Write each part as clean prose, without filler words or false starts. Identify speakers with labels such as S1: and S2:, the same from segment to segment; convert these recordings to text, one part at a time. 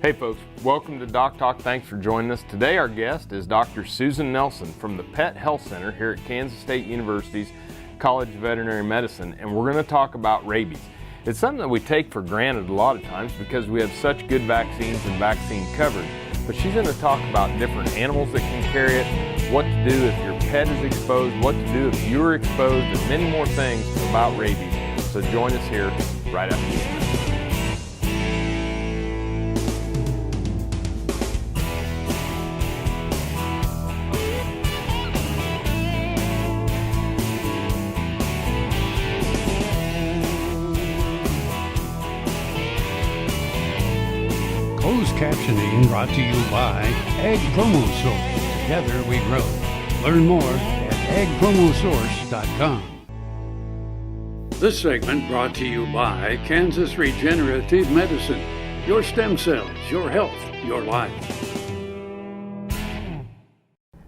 S1: Hey folks, welcome to DocTalk. Thanks for joining us. Today our guest is Dr. Susan Nelson from the Pet Health Center here at Kansas State University's College of Veterinary Medicine, and we're going to talk about rabies. It's something that we take for granted a lot of times because we have such good vaccines and vaccine coverage, but she's going to talk about different animals that can carry it, what to do if your pet is exposed, what to do if you're exposed, and many more things about rabies. So join us here right after this message.
S2: Closed captioning brought to you by Ag Promo Source. Together we grow. Learn more at agpromosource.com. This segment brought to you by Kansas Regenerative Medicine. Your stem cells, your health, your life.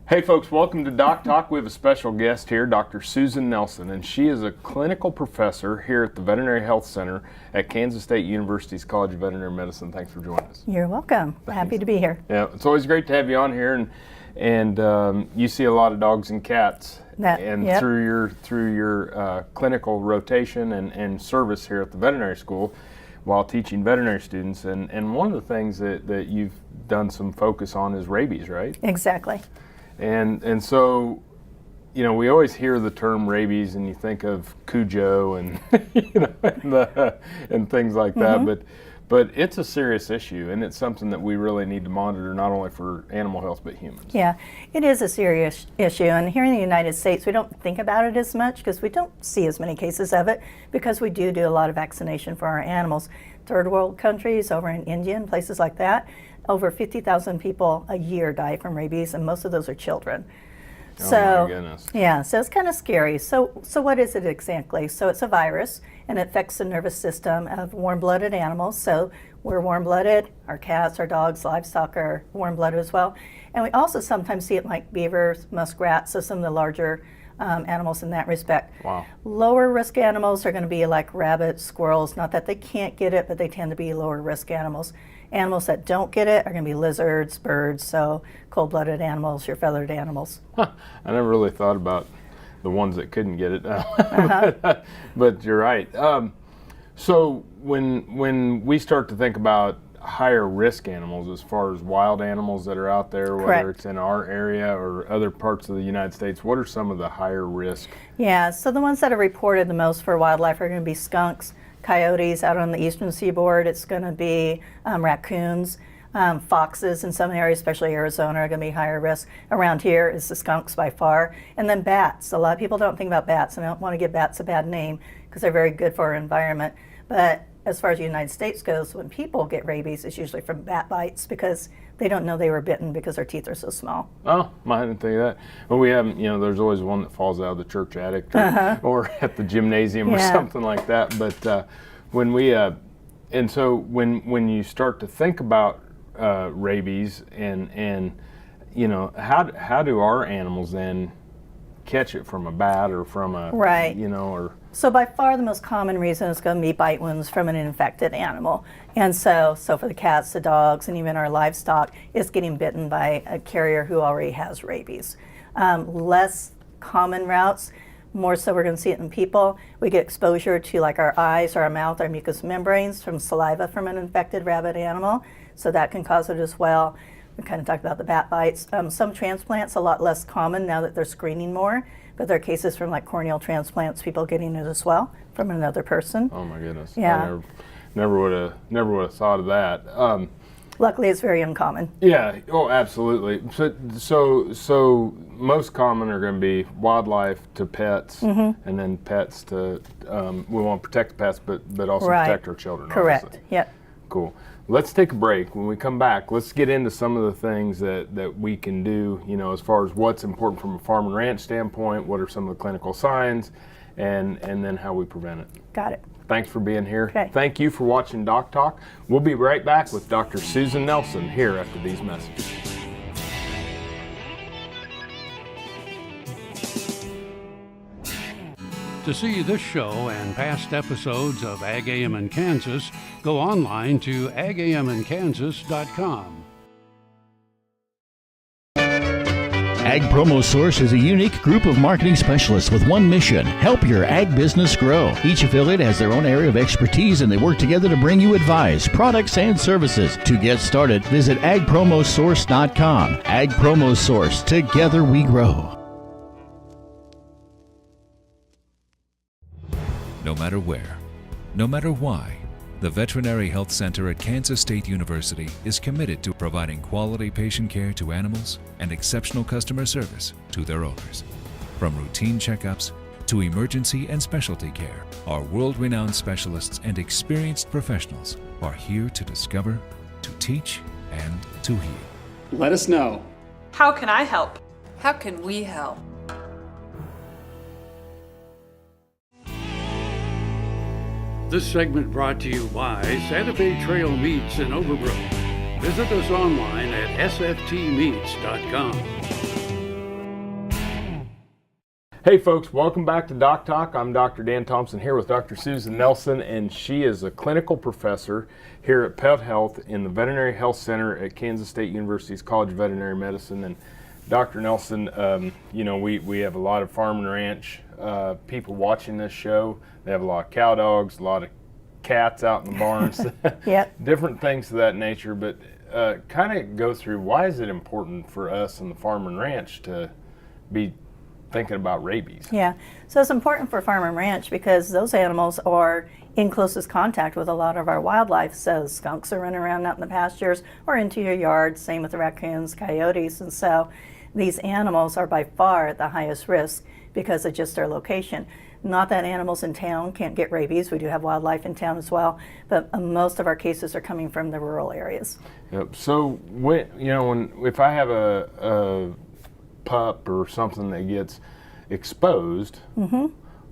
S1: Hey folks, welcome to DocTalk. We have a special guest here, Dr. Susan Nelson, and she is a clinical professor here at the Veterinary Health Center at Kansas State University's College of Veterinary Medicine. Thanks for joining us.
S3: You're welcome.
S1: Thanks.
S3: Happy to be here.
S1: Yeah, it's always great to have you on here, and you see a lot of dogs and cats,
S3: Yep.
S1: through your clinical rotation and service here at the veterinary school while teaching veterinary students, and one of the things that you've done some focus on is rabies, right?
S3: Exactly.
S1: And so, you know, we always hear the term rabies and you think of Cujo and and things like that, but it's a serious issue, and it's something that we really need to monitor, not only for animal health but humans.
S3: Yeah, it is a serious issue, and here in the United States we don't think about it as much because we don't see as many cases of it because we do a lot of vaccination for our animals. Third world countries, over in India and places like that, over 50,000 people a year die from rabies, and most of those are children.
S1: Oh my goodness.
S3: Yeah, so it's kind of scary. So what is it exactly? So it's a virus, and it affects the nervous system of warm-blooded animals. So we're warm-blooded, our cats, our dogs, livestock are warm-blooded as well. And we also sometimes see it like beavers, muskrats, so some of the larger animals in that respect.
S1: Wow.
S3: Lower risk animals are going to be like rabbits, squirrels, not that they can't get it, but they tend to be lower risk animals. Animals that don't get it are going to be lizards, birds, so cold-blooded animals, your feathered animals.
S1: I never really thought about the ones that couldn't get it, but you're right. So when we start to think about higher risk animals, as far as wild animals that are out there,
S3: Correct.
S1: whether it's in our area or other parts of the United States, what are some of the higher risk?
S3: Yeah, so the ones that are reported the most for wildlife are going to be skunks, coyotes out on the eastern seaboard. It's going to be raccoons, foxes in some areas, especially Arizona, are going to be higher risk. Around here is the skunks by far. And then bats. A lot of people don't think about bats, and I don't want to give bats a bad name because they're very good for our environment. But as far as the United States goes, when people get rabies, it's usually from bat bites because they don't know they were bitten because their teeth are so small.
S1: Oh, I didn't think of that. Well, we haven't, there's always one that falls out of the church attic or at the gymnasium or something like that. But when we, and so when you start to think about rabies and how do our animals then catch it from a bat or from a,
S3: right.
S1: or...
S3: So by far the most common reason is going to be bite wounds from an infected animal. And so for the cats, the dogs, and even our livestock, it's getting bitten by a carrier who already has rabies. Less common routes, more so we're going to see it in people. We get exposure to like our eyes, our mouth, our mucous membranes from saliva from an infected rabbit animal. So that can cause it as well. We kind of talked about the bat bites. Some transplants, a lot less common now that they're screening more, but there are cases from like corneal transplants, people getting it as well from another person.
S1: Oh my goodness.
S3: Yeah.
S1: I never would have thought of that.
S3: Luckily, it's very uncommon.
S1: Yeah. Oh, absolutely. So most common are going to be wildlife to pets, and then pets to. We want to protect the pets, but also protect our children.
S3: Correct.
S1: Obviously.
S3: Yep.
S1: Cool. Let's take a break. When we come back, let's get into some of the things that we can do, as far as what's important from a farm and ranch standpoint, what are some of the clinical signs, and then how we prevent it.
S3: Got it.
S1: Thanks for being here.
S3: Okay.
S1: Thank you for watching DocTalk. We'll be right back with Dr. Susan Nelson here after these messages.
S2: To see this show and past episodes of Ag AM in Kansas, go online to agaminkansas.com.
S4: Ag Promo Source is a unique group of marketing specialists with one mission: help your ag business grow. Each affiliate has their own area of expertise, and they work together to bring you advice, products, and services. To get started, visit agpromosource.com. Ag Promo Source. Together we grow.
S5: No matter where, no matter why, the Veterinary Health Center at Kansas State University is committed to providing quality patient care to animals and exceptional customer service to their owners. From routine checkups to emergency and specialty care, our world-renowned specialists and experienced professionals are here to discover, to teach, and to heal.
S2: Let us know.
S6: How can I help?
S7: How can we help?
S2: This segment brought to you by Santa Fe Trail Meats in Overbrook. Visit us online at sftmeats.com.
S1: Hey folks, welcome back to Doc Talk. I'm Dr. Dan Thompson here with Dr. Susan Nelson, and she is a clinical professor here at Pet Health in the Veterinary Health Center at Kansas State University's College of Veterinary Medicine. And Dr. Nelson, we have a lot of farm and ranch people watching this show. They have a lot of cow dogs, a lot of cats out in the barns,
S3: Yep.
S1: different things of that nature. But kind of go through, why is it important for us in the farm and ranch to be thinking about rabies?
S3: Yeah, so it's important for farm and ranch because those animals are in closest contact with a lot of our wildlife. So skunks are running around out in the pastures or into your yard, same with the raccoons, coyotes, and so these animals are by far at the highest risk because of just their location. Not that animals in town can't get rabies. We do have wildlife in town as well, but most of our cases are coming from the rural areas.
S1: Yep. So if I have a pup or something that gets exposed,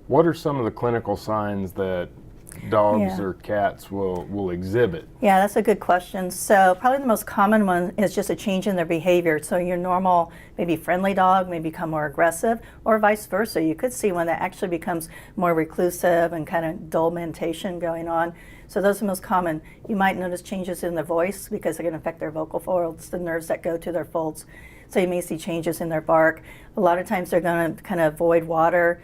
S1: what are some of the clinical signs that dogs or cats will exhibit?
S3: Yeah, that's a good question. So probably the most common one is just a change in their behavior. So your normal, maybe friendly dog may become more aggressive, or vice versa. You could see one that actually becomes more reclusive and kind of dull mentation going on. So those are the most common. You might notice changes in their voice because they're going to affect their vocal folds, the nerves that go to their folds. So you may see changes in their bark. A lot of times they're going to kind of avoid water,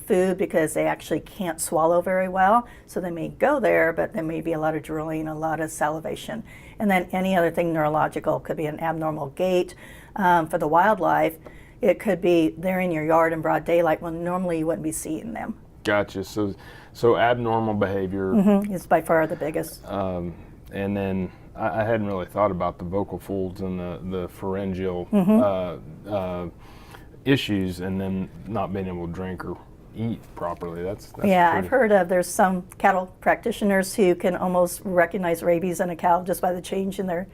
S3: food, because they actually can't swallow very well. So they may go there, but there may be a lot of drooling, a lot of salivation. And then any other thing neurological, could be an abnormal gait. For the wildlife, it could be they're in your yard in broad daylight when normally you wouldn't be seeing them.
S1: Gotcha. So abnormal behavior
S3: Is by far the biggest.
S1: and then I hadn't really thought about the vocal folds and the pharyngeal issues, and then not being able to drink or eat properly. That's
S3: Yeah,
S1: pretty...
S3: I've heard of, there's some cattle practitioners who can almost recognize rabies in a cow just by the change in their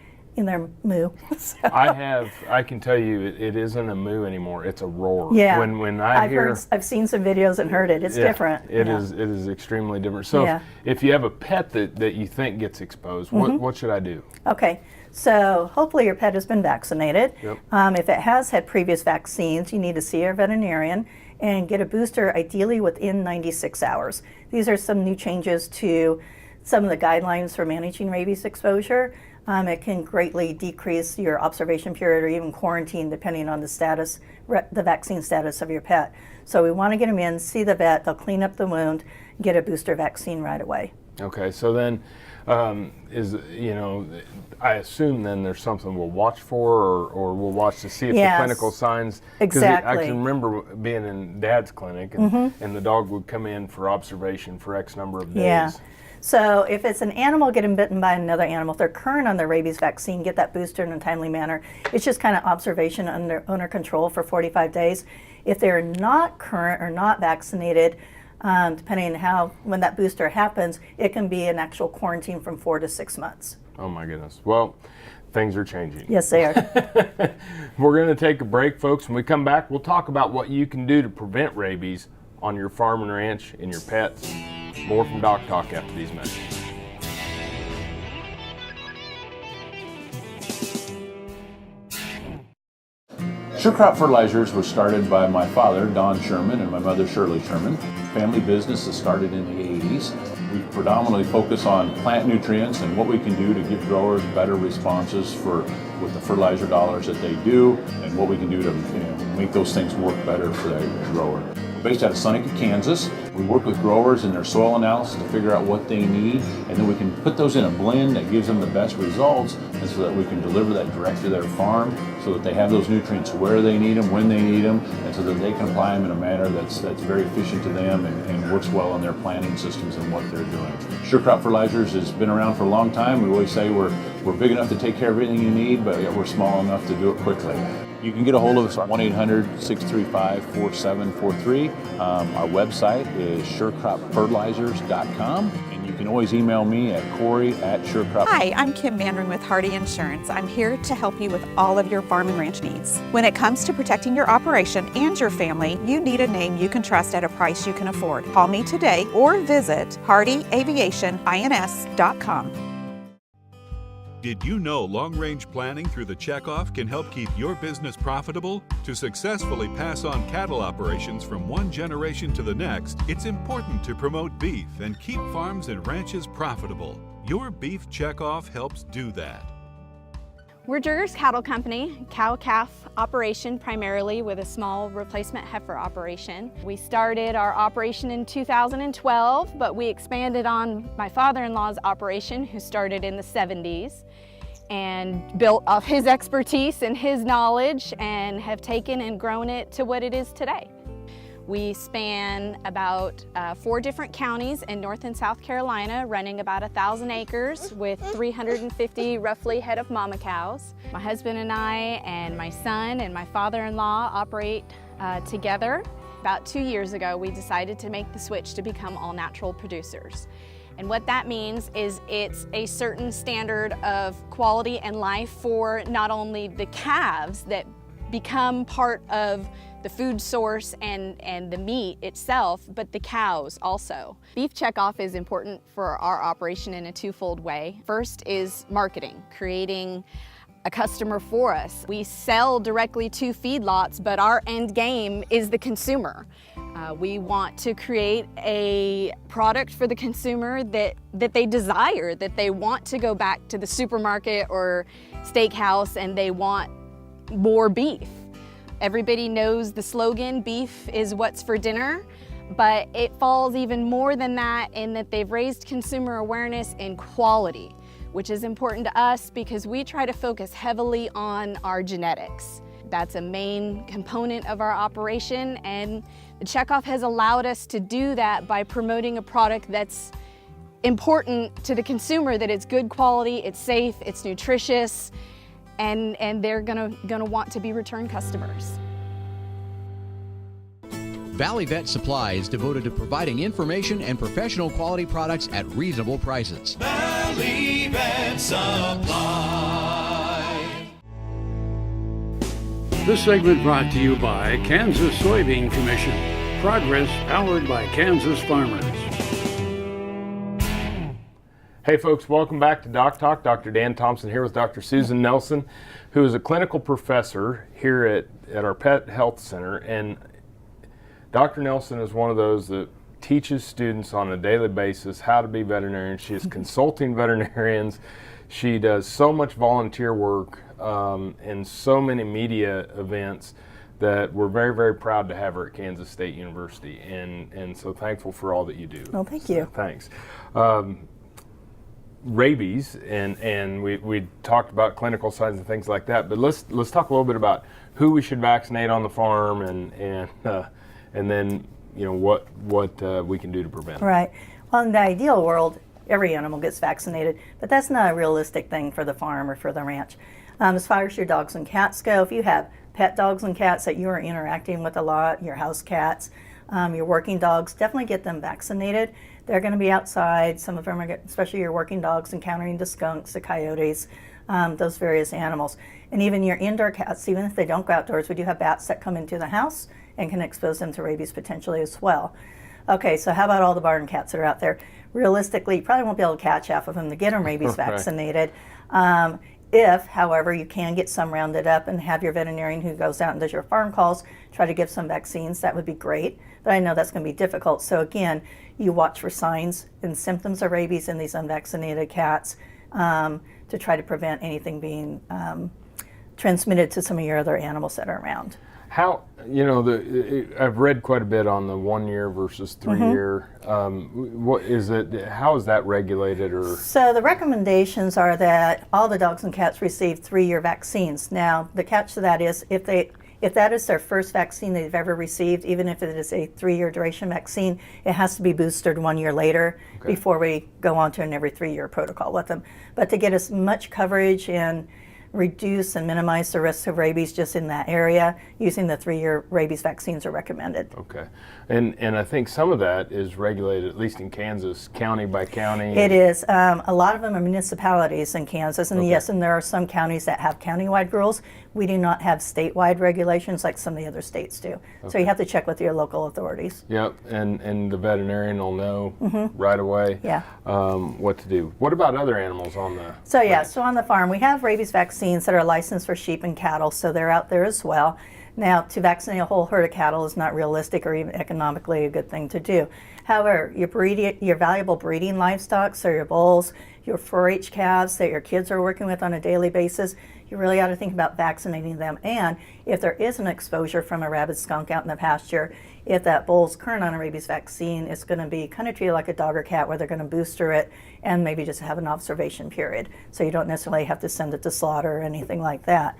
S3: moo. So.
S1: I can tell you it isn't a moo anymore, it's a roar.
S3: Yeah.
S1: When I've
S3: seen some videos and heard it. It's different.
S1: It is extremely different. So if you have a pet that you think gets exposed, what should I do?
S3: Okay. So hopefully your pet has been vaccinated.
S1: Yep.
S3: If it has had previous vaccines, you need to see your veterinarian and get a booster ideally within 96 hours. These are some new changes to some of the guidelines for managing rabies exposure. It can greatly decrease your observation period or even quarantine depending on the status, the vaccine status of your pet. So we want to get them in, see the vet, they'll clean up the wound, get a booster vaccine right away.
S1: Okay, so then I assume then there's something we'll watch for, or we'll watch to see if the clinical signs.
S3: Exactly.
S1: I can remember being in Dad's clinic, and the dog would come in for observation for X number of days.
S3: Yeah. So if it's an animal getting bitten by another animal, if they're current on their rabies vaccine, get that booster in a timely manner. It's just kind of observation under owner control for 45 days. If they're not current or not vaccinated, depending on when that booster happens, it can be an actual quarantine from 4 to 6 months.
S1: Oh my goodness. Well, things are changing.
S3: Yes, they are.
S1: We're going to take a break, folks. When we come back, we'll talk about what you can do to prevent rabies on your farm and ranch and your pets. More from Doc Talk after these messages.
S6: Sure Crop Fertilizers was started by my father, Don Sherman, and my mother, Shirley Sherman. Family business that started in the 80s. We predominantly focus on plant nutrients and what we can do to give growers better responses with the fertilizer dollars that they do, and what we can do to make those things work better for the grower. We're based out of Seneca, Kansas. We work with growers in their soil analysis to figure out what they need, and then we can put those in a blend that gives them the best results, and so that we can deliver that direct to their farm so that they have those nutrients where they need them, when they need them, and so that they can apply them in a manner that's very efficient to them and works well on their planting systems and what they're doing. Sure Crop Fertilizers has been around for a long time. We always say we're big enough to take care of everything you need, but yet we're small enough to do it quickly. You can get a hold of us at 1-800-635-4743. Our website is surecropfertilizers.com, and you can always email me at Corey@SureCrop.
S7: Hi, I'm Kim Mandring with Hardy Insurance. I'm here to help you with all of your farm and ranch needs. When it comes to protecting your operation and your family, you need a name you can trust at a price you can afford. Call me today or visit hardyaviationins.com.
S8: Did you know long-range planning through the checkoff can help keep your business profitable? To successfully pass on cattle operations from one generation to the next, it's important to promote beef and keep farms and ranches profitable. Your beef checkoff helps do that.
S9: We're Jurger's Cattle Company, cow-calf operation primarily with a small replacement heifer operation. We started our operation in 2012, but we expanded on my father-in-law's operation, who started in the 70s, and built off his expertise and his knowledge and have taken and grown it to what it is today. We span about 4 different counties in North and South Carolina, running about 1,000 acres with 350 roughly head of mama cows. My husband and I and my son and my father-in-law operate together. About 2 years ago, we decided to make the switch to become all-natural producers. And what that means is it's a certain standard of quality and life for not only the calves that become part of the food source and the meat itself, but the cows also. Beef checkoff is important for our operation in a twofold way. First is marketing, creating a customer for us. We sell directly to feedlots, but our end game is the consumer. We want to create a product for the consumer that they desire, that they want to go back to the supermarket or steakhouse and they want more beef. Everybody knows the slogan, beef is what's for dinner, but it falls even more than that in that they've raised consumer awareness in quality, which is important to us because we try to focus heavily on our genetics. That's a main component of our operation, and the checkoff has allowed us to do that by promoting a product that's important to the consumer, that it's good quality, it's safe, it's nutritious, and they're gonna want to be return customers.
S10: Valley Vet Supply is devoted to providing information and professional quality products at reasonable prices.
S11: Valley Vet Supply.
S2: This segment brought to you by Kansas Soybean Commission. Progress powered by Kansas farmers.
S1: Hey folks, welcome back to DocTalk. Dr. Dan Thompson here with Dr. Susan Nelson, who is a clinical professor here at our Pet Health Center. And Dr. Nelson is one of those that teaches students on a daily basis how to be veterinarians. She is consulting veterinarians. She does so much volunteer work and so many media events that we're very, very proud to have her at Kansas State University. And so thankful for all that you do.
S3: Well, thank you.
S1: Thanks. Rabies, and we talked about clinical signs and things like that, but let's talk a little bit about who we should vaccinate on the farm and then what we can do to prevent it.
S3: Right. Well, in the ideal world, every animal gets vaccinated, but that's not a realistic thing for the farm or for the ranch. As far as your dogs and cats go, if you have pet dogs and cats that you are interacting with a lot, your house cats, your working dogs, definitely get them vaccinated. They're going to be outside. Some of them are, especially your working dogs, encountering the skunks, the coyotes, those various animals. And even your indoor cats, even if they don't go outdoors, we do have bats that come into the house and can expose them to rabies potentially as well. Okay, so how about all the barn cats that are out there? Realistically, you probably won't be able to catch half of them to get them rabies vaccinated. If, however, you can get some rounded up and have your veterinarian who goes out and does your farm calls try to give some vaccines, that would be great. But I know that's going to be difficult. So again, you watch for signs and symptoms of rabies in these unvaccinated cats to try to prevent anything being transmitted to some of your other animals that are around.
S1: How, I've read quite a bit on the 1 year versus 3 year. What is it? How is that regulated? Or
S3: so the recommendations are that all the dogs and cats receive 3-year vaccines. Now the catch to that is if that is their first vaccine they've ever received, even if it is a 3-year duration vaccine, it has to be boosted 1 year later before we go on to an every 3-year protocol with them. But to get as much coverage and reduce and minimize the risk of rabies just in that area, using the 3-year rabies vaccines are recommended.
S1: Okay. And I think some of that is regulated, at least in Kansas, county by county.
S3: It is. A lot of them are municipalities in Kansas, and yes, and there are some counties that have countywide rules. We do not have statewide regulations like some of the other states do. So you have to check with your local authorities.
S1: Yep, and the veterinarian will know right away what to do. What about other animals on the
S3: So so on the farm we have rabies vaccines that are licensed for sheep and cattle, so they're out there as well. Now, to vaccinate a whole herd of cattle is not realistic or even economically a good thing to do. However, your valuable breeding livestock, so your bulls, your 4-H calves that your kids are working with on a daily basis, you really ought to think about vaccinating them. And if there is an exposure from a rabid skunk out in the pasture, if that bull's current on a rabies vaccine, it's going to be kind of treated like a dog or cat where they're going to booster it and maybe just have an observation period. So you don't necessarily have to send it to slaughter or anything like that.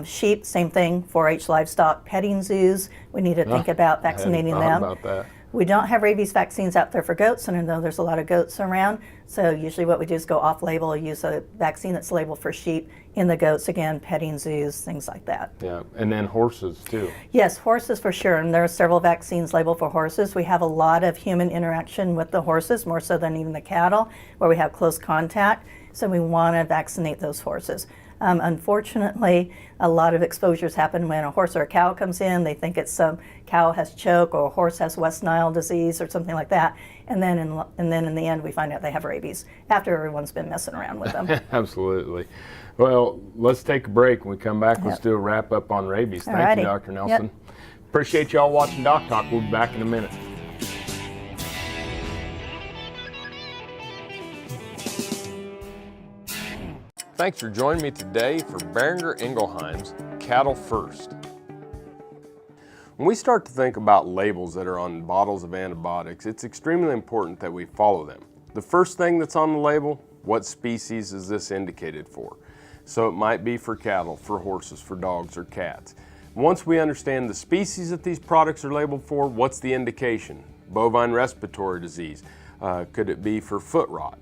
S3: Sheep, same thing, 4-H livestock, petting zoos, we need to think about vaccinating them.
S1: About that.
S3: We don't have rabies vaccines out there for goats, and I know there's a lot of goats around, so usually what we do is go off-label, use a vaccine that's labeled for sheep in the goats, again, petting zoos, things like that.
S1: Yeah, and then horses too.
S3: Yes, horses for sure, and there are several vaccines labeled for horses. We have a lot of human interaction with the horses, more so than even the cattle, where we have close contact, so we want to vaccinate those horses. Unfortunately, a lot of exposures happen when a horse or a cow comes in. They think it's some cow has choke or a horse has West Nile disease or something like that. And then in the end, we find out they have rabies after everyone's been messing around with them.
S1: Absolutely. Well, let's take a break. When we come back, let's do a wrap up on rabies. Thank you, Dr. Nelson.
S3: Yep.
S1: Appreciate y'all watching DocTalk. We'll be back in a minute. Thanks for joining me today for Boehringer Ingelheim's Cattle First. When we start to think about labels that are on bottles of antibiotics, it's extremely important that we follow them. The first thing that's on the label, what species is this indicated for? So it might be for cattle, for horses, for dogs, or cats. Once we understand the species that these products are labeled for, what's the indication? Bovine respiratory disease. Could it be for foot rot?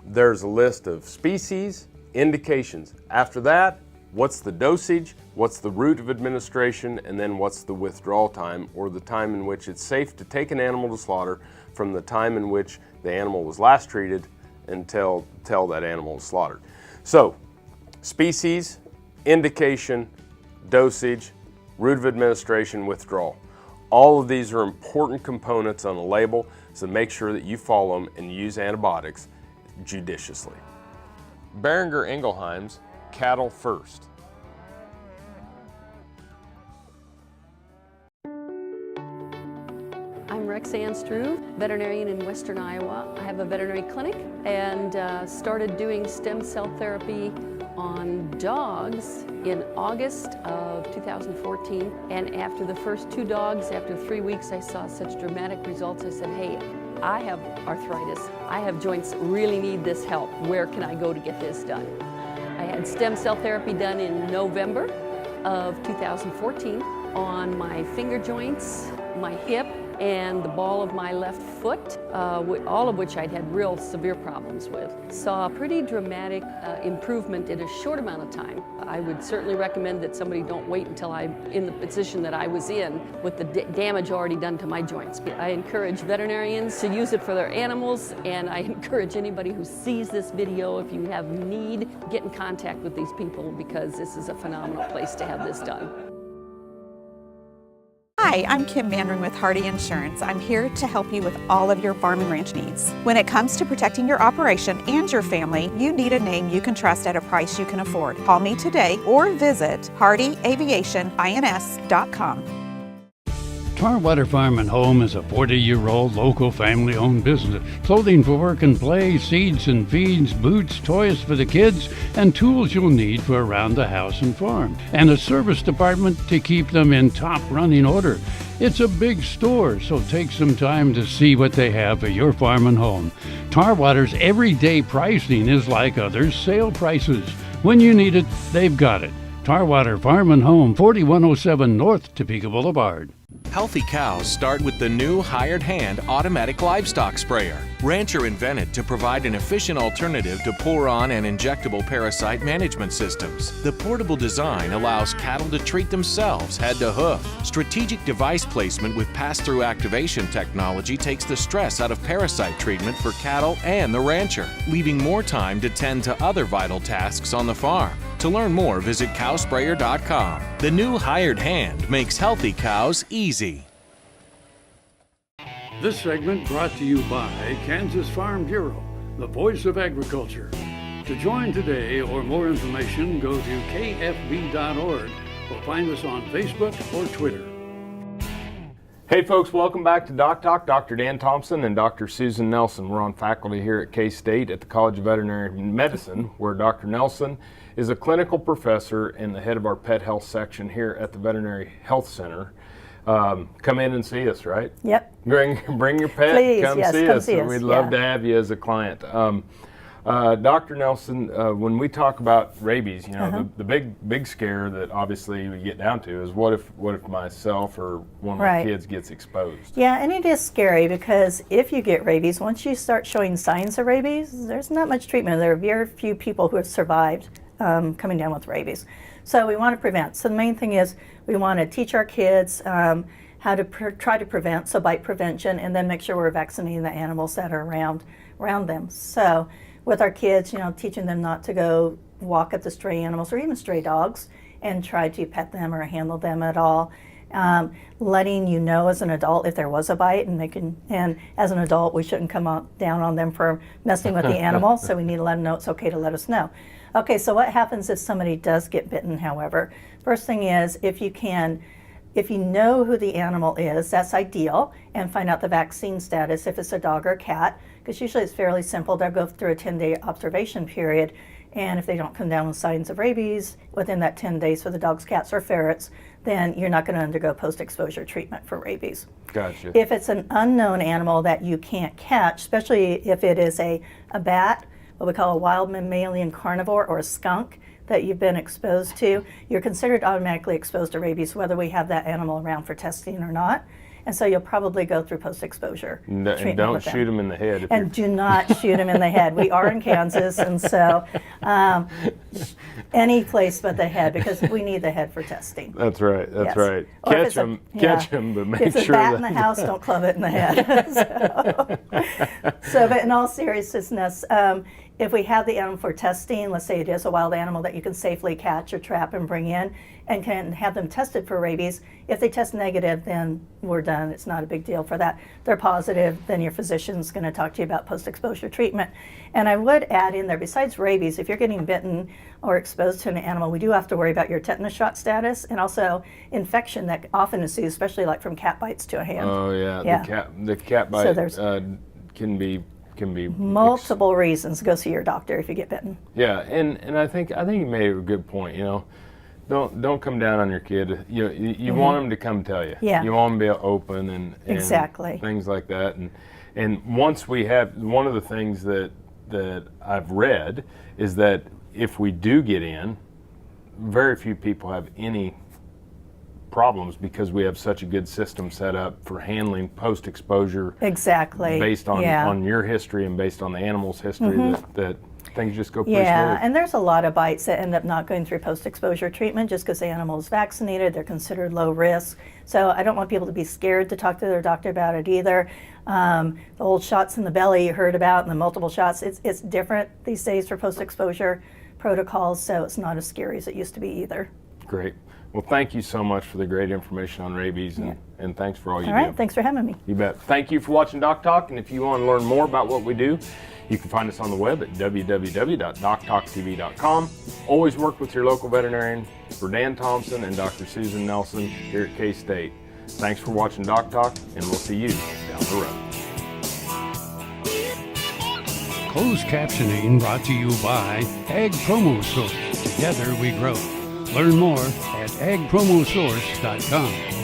S1: There's a list of species, indications. After that, what's the dosage, what's the route of administration, and then what's the withdrawal time, or the time in which it's safe to take an animal to slaughter from the time in which the animal was last treated until that animal was slaughtered. So, species, indication, dosage, route of administration, withdrawal. All of these are important components on a label, so make sure that you follow them and use antibiotics judiciously. Boehringer Ingelheim's Cattle First.
S12: I'm Rexanne Struve, veterinarian in Western Iowa. I have a veterinary clinic and started doing stem cell therapy on dogs in August of 2014. And after the first 2 dogs, after 3 weeks, I saw such dramatic results. I said, hey, I have arthritis. I have joints that really need this help. Where can I go to get this done? I had stem cell therapy done in November of 2014 on my finger joints, my hip, and the ball of my left foot, all of which I'd had real severe problems with. Saw a pretty dramatic improvement in a short amount of time. I would certainly recommend that somebody don't wait until I'm in the position that I was in with the damage already done to my joints. I encourage veterinarians to use it for their animals, and I encourage anybody who sees this video, if you have need, get in contact with these people because this is a phenomenal place to have this done.
S7: Hi, Hi, I'm Kim Mandarin with Hardy Insurance. I'm here to help you with all of your farm and ranch needs. When it comes to protecting your operation and your family, you need a name you can trust at a price you can afford. Call me today or visit hardyaviationins.com.
S2: Tarwater Farm and Home is a 40-year-old local family-owned business. Clothing for work and play, seeds and feeds, boots, toys for the kids, and tools you'll need for around the house and farm. And a service department to keep them in top running order. It's a big store, so take some time to see what they have for your farm and home. Tarwater's everyday pricing is like others' sale prices. When you need it, they've got it. Tarwater Farm and Home, 4107 North Topeka Boulevard.
S13: Healthy cows start with the new Hired Hand automatic livestock sprayer. Rancher invented to provide an efficient alternative to pour-on and injectable parasite management systems. The portable design allows cattle to treat themselves head to hoof. Strategic device placement with pass-through activation technology takes the stress out of parasite treatment for cattle and the rancher, leaving more time to tend to other vital tasks on the farm. To learn more, visit cowsprayer.com. The new Hired Hand makes healthy cows easy.
S2: This segment brought to you by Kansas Farm Bureau, the voice of agriculture. To join today or more information, go to kfb.org or find us on Facebook or Twitter.
S1: Hey folks, welcome back to DocTalk. Dr. Dan Thompson and Dr. Susan Nelson. We're on faculty here at K-State at the College of Veterinary Medicine, where Dr. Nelson is a clinical professor and the head of our pet health section here at the Veterinary Health Center. Come in and see us, right?
S3: Yep.
S1: Bring your pet.
S3: Please,
S1: come
S3: yes,
S1: see
S3: come
S1: us.
S3: see us.
S1: We'd love to have you as a client. Dr. Nelson, when we talk about rabies, you know, the big scare that obviously we get down to is what if myself or one of my kids gets exposed?
S3: Yeah, and it is scary because if you get rabies, once you start showing signs of rabies, there's not much treatment. There are very few people who have survived coming down with rabies. So we want to prevent. So the main thing is we want to teach our kids how to try to prevent, so bite prevention, and then make sure we're vaccinating the animals that are around them. So with our kids, you know, teaching them not to go walk at the stray animals or even stray dogs and try to pet them or handle them at all. Letting you know as an adult if there was a bite, and as an adult we shouldn't come down on them for messing with the animal, so we need to let them know it's okay to let us know. Okay, so what happens if somebody does get bitten, however? First thing is, if you know who the animal is, that's ideal, and find out the vaccine status if it's a dog or a cat, because usually it's fairly simple. They'll go through a 10-day observation period, and if they don't come down with signs of rabies within that 10 days for the dogs, cats, or ferrets, then you're not going to undergo post-exposure treatment for rabies.
S1: Gotcha.
S3: If it's an unknown animal that you can't catch, especially if it is a bat, what we call a wild mammalian carnivore, or a skunk that you've been exposed to, you're considered automatically exposed to rabies whether we have that animal around for testing or not. And so you'll probably go through post-exposure treatment.
S1: And don't shoot them in the head.
S3: And do not shoot them in the head. We are in Kansas, and so any place but the head, because we need the head for testing.
S1: That's right. That's
S3: Yes.
S1: right.
S3: Or if
S1: Catch them, but make
S3: if it's
S1: sure
S3: a bat
S1: that
S3: in the house, don't club it in the head. But in all seriousness, if we have the animal for testing, let's say it is a wild animal that you can safely catch or trap and bring in, and can have them tested for rabies. If they test negative, then we're done. It's not a big deal for that. If they're positive, then your physician's going to talk to you about post-exposure treatment. And I would add in there, besides rabies, if you're getting bitten or exposed to an animal, we do have to worry about your tetanus shot status and also infection that often ensues, especially like from cat bites to a hand.
S1: Oh yeah. The cat bite can be
S3: multiple reasons. Go see your doctor if you get bitten.
S1: Yeah, and I think you made a good point. You know, don't come down on your kid. You want them to come tell you.
S3: Yeah.
S1: You want them to be open and
S3: exactly
S1: things like that. And once we have, one of the things that I've read is that if we do get in, very few people have any problems because we have such a good system set up for handling post-exposure.
S3: Exactly.
S1: Based on your history and based on the animal's history, that things just go pretty smooth.
S3: And there's a lot of bites that end up not going through post-exposure treatment just because the animal is vaccinated. They're considered low risk. So I don't want people to be scared to talk to their doctor about it either. The old shots in the belly you heard about and the multiple shots, it's different these days for post-exposure protocols, so it's not as scary as it used to be either.
S1: Great. Well, thank you so much for the great information on rabies, and thanks for all you do.
S3: All right, thanks for having me.
S1: You bet. Thank you for watching DocTalk, and if you want to learn more about what we do, you can find us on the web at www.doctalktv.com. Always work with your local veterinarian. For Dan Thompson and Dr. Susan Nelson here at K-State, thanks for watching DocTalk, and we'll see you down the road.
S2: Closed captioning brought to you by Ag Promo Source. Together we grow. Learn more at agpromosource.com.